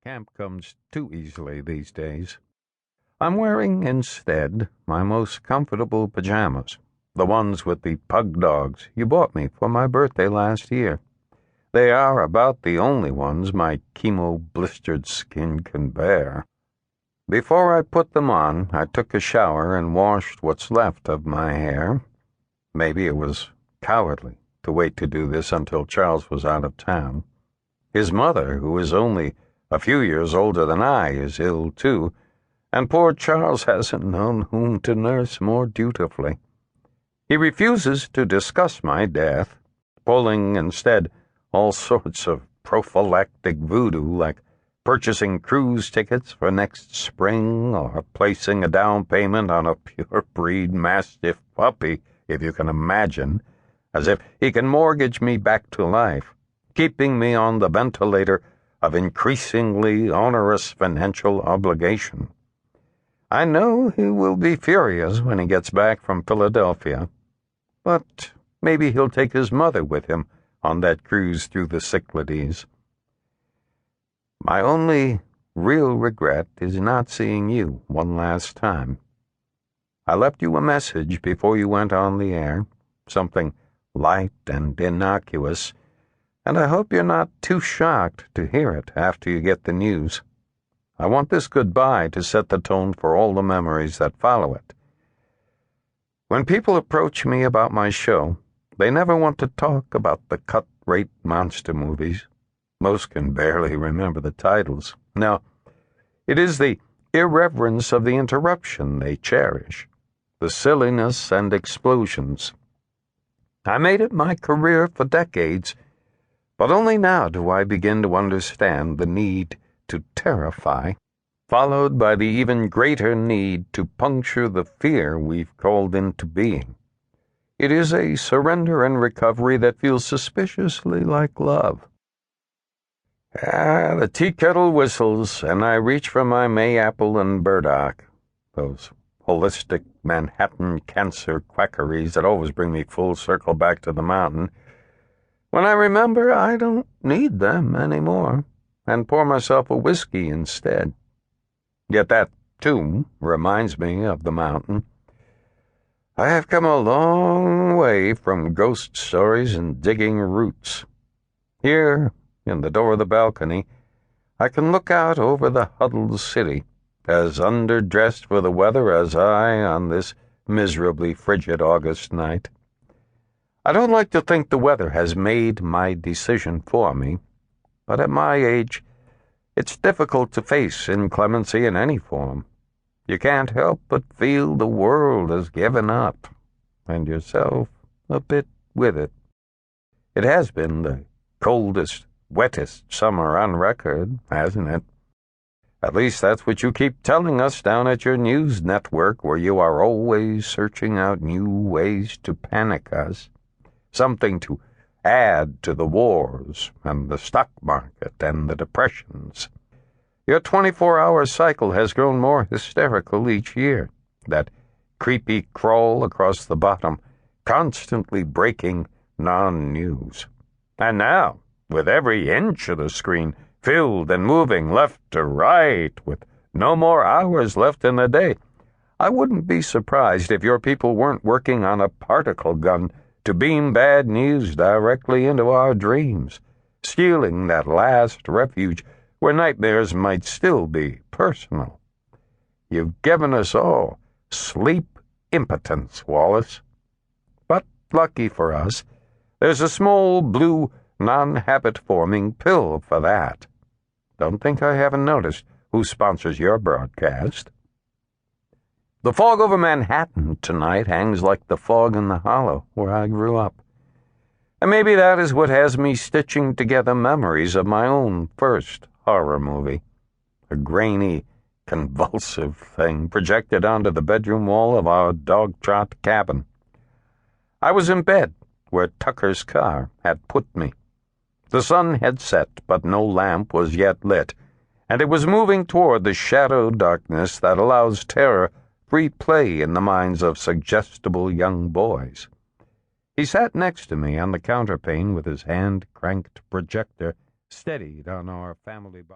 Camp comes too easily these days. I'm wearing, instead, my most comfortable pajamas, the ones with the pug dogs you bought me for my birthday last year. They are about the only ones my chemo-blistered skin can bear. Before I put them on, I took a shower and washed what's left of my hair. Maybe it was cowardly to wait to do this until Charles was out of town. His mother, who is only a few years older than I, is ill too, and poor Charles hasn't known whom to nurse more dutifully. He refuses to discuss my death, pulling instead all sorts of prophylactic voodoo, like purchasing cruise tickets for next spring or placing a down payment on a pure-breed Mastiff puppy, if you can imagine, as if he can mortgage me back to life, keeping me on the ventilator of increasingly onerous financial obligation. I know he will be furious when he gets back from Philadelphia, but maybe he'll take his mother with him on that cruise through the Cyclades. My only real regret is not seeing you one last time. I left you a message before you went on the air, something light and innocuous, and I hope you're not too shocked to hear it after you get the news. I want this goodbye to set the tone for all the memories that follow it. When people approach me about my show, they never want to talk about the cut-rate monster movies. Most can barely remember the titles. No, it is the irreverence of the interruption they cherish, the silliness and explosions. I made it my career for decades, but only now do I begin to understand the need to terrify, followed by the even greater need to puncture the fear we've called into being. It is a surrender and recovery that feels suspiciously like love. The tea kettle whistles, and I reach for my mayapple and burdock, those holistic Manhattan cancer quackeries that always bring me full circle back to the mountain, when I remember I don't need them anymore, and pour myself a whiskey instead. Yet that, too, reminds me of the mountain. I have come a long way from ghost stories and digging roots. Here, in the door of the balcony, I can look out over the huddled city, as underdressed for the weather as I on this miserably frigid August night. I don't like to think the weather has made my decision for me, but at my age, it's difficult to face inclemency in any form. You can't help but feel the world has given up, and yourself a bit with it. It has been the coldest, wettest summer on record, hasn't it? At least that's what you keep telling us down at your news network, where you are always searching out new ways to panic us. Something to add to the wars and the stock market and the depressions. Your 24-hour cycle has grown more hysterical each year, that creepy crawl across the bottom, constantly breaking non-news. And now, with every inch of the screen filled and moving left to right, with no more hours left in the day, I wouldn't be surprised if your people weren't working on a particle gun to beam bad news directly into our dreams, stealing that last refuge where nightmares might still be personal. You've given us all sleep impotence, Wallis. But lucky for us, there's a small blue non-habit-forming pill for that. Don't think I haven't noticed who sponsors your broadcast. The fog over Manhattan tonight hangs like the fog in the hollow where I grew up. And maybe that is what has me stitching together memories of my own first horror movie. A grainy, convulsive thing projected onto the bedroom wall of our dog-trot cabin. I was in bed where Tucker's car had put me. The sun had set, but no lamp was yet lit, and it was moving toward the shadow darkness that allows terror free play in the minds of suggestible young boys. He sat next to me on the counterpane with his hand-cranked projector steadied on our family